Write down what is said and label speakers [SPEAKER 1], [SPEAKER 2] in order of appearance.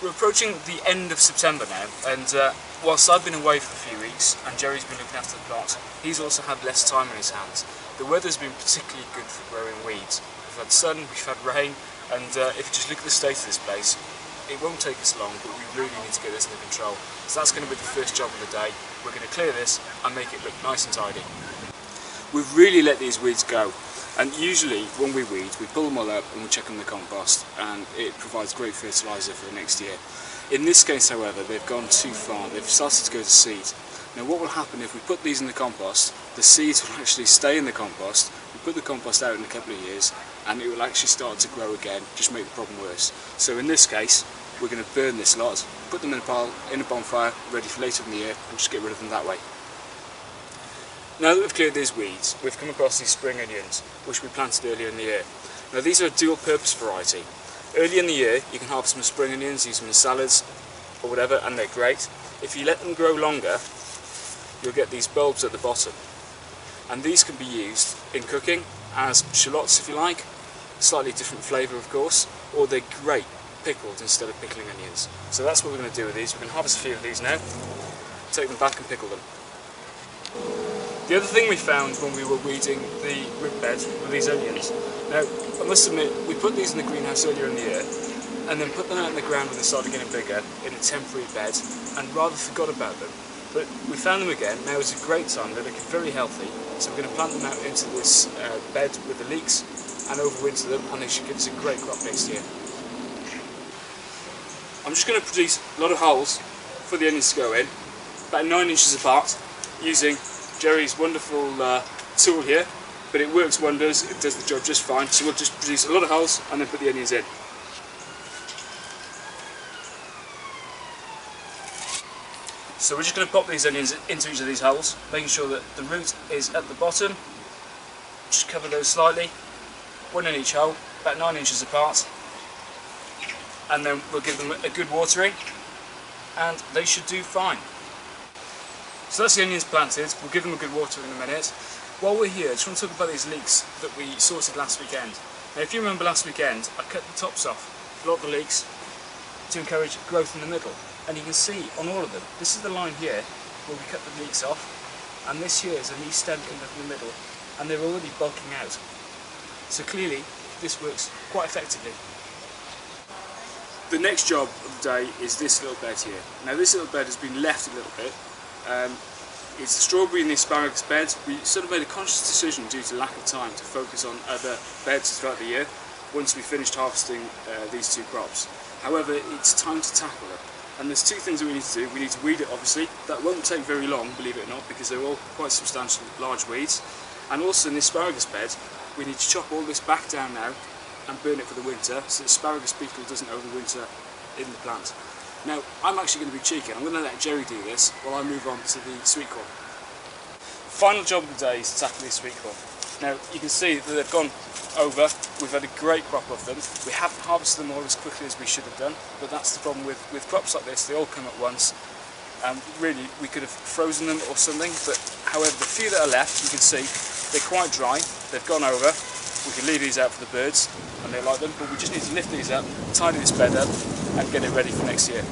[SPEAKER 1] We're approaching the end of September now, and whilst I've been away for a few weeks and Jerry's been looking after the plants, he's also had less time on his hands. The weather's been particularly good for growing weeds. We've had sun, we've had rain, and if you just look at the state of this place, it won't take us long, but we really need to get this under control. So that's going to be the first job of the day. We're going to clear this and make it look nice and tidy. We've really let these weeds go, and usually when we weed, we pull them all up and we chuck them in the compost, and it provides great fertiliser for the next year. In this case, however, they've gone too far. They've started to go to seed. Now what will happen if we put these in the compost, the seeds will actually stay in the compost, we put the compost out in a couple of years, and it will actually start to grow again, just make the problem worse. So in this case, we're going to burn this lot, put them in a pile, in a bonfire, ready for later in the year, and just get rid of them that way. Now that we've cleared these weeds, we've come across these spring onions, which we planted earlier in the year. Now these are a dual purpose variety. Early in the year, you can harvest some spring onions, use them in salads, or whatever, and they're great. If you let them grow longer, you'll get these bulbs at the bottom. And these can be used in cooking as shallots if you like, slightly different flavour of course, or they're great pickled instead of pickling onions. So that's what we're going to do with these. We're going to harvest a few of these now, take them back and pickle them. The other thing we found when we were weeding the root bed were these onions. Now, I must admit, we put these in the greenhouse earlier in the year, and then put them out in the ground when they started getting bigger, in a temporary bed, and rather forgot about them. But we found them again. Now is a great time, they're looking very healthy, so we're going to plant them out into this bed with the leeks, and overwinter them, and they should give us a great crop next year. I'm just going to produce a lot of holes for the onions to go in, about 9 inches apart, using Jerry's wonderful tool here, but it works wonders, it does the job just fine. So we'll just produce a lot of holes and then put the onions in. So we're just going to pop these onions into each of these holes, making sure that the root is at the bottom. Just cover those slightly, one in each hole, about 9 inches apart, and then we'll give them a good watering, and they should do fine. So that's the onions planted. We'll give them a good water in a minute. While we're here, I just want to talk about these leeks that we sorted last weekend. Now if you remember last weekend, I cut the tops off a lot of the leeks to encourage growth in the middle. And you can see on all of them, this is the line here where we cut the leeks off, and this here is a new stem coming up in the middle, and they're already bulking out. So clearly this works quite effectively. The next job of the day is this little bed here. Now this little bed has been left a little bit. It's the strawberry and the asparagus beds. We sort of made a conscious decision due to lack of time to focus on other beds throughout the year once we finished harvesting these two crops. However, it's time to tackle it. And there's two things that we need to do. We need to weed it, obviously. That won't take very long, believe it or not, because they're all quite substantial large weeds. And also in the asparagus bed, we need to chop all this back down now and burn it for the winter, so the asparagus beetle doesn't overwinter in the plant. Now, I'm actually going to be cheeky, I'm going to let Jerry do this while I move on to the sweet corn. Final job of the day is to tackle these sweet corn. Now, you can see that they've gone over, we've had a great crop of them. We haven't harvested them all as quickly as we should have done, but that's the problem with crops like this, they all come at once. Really, we could have frozen them or something, but however, the few that are left, you can see, they're quite dry, they've gone over. We can leave these out for the birds, and they like them, but we just need to lift these up, tidy this bed up, and get it ready for next year.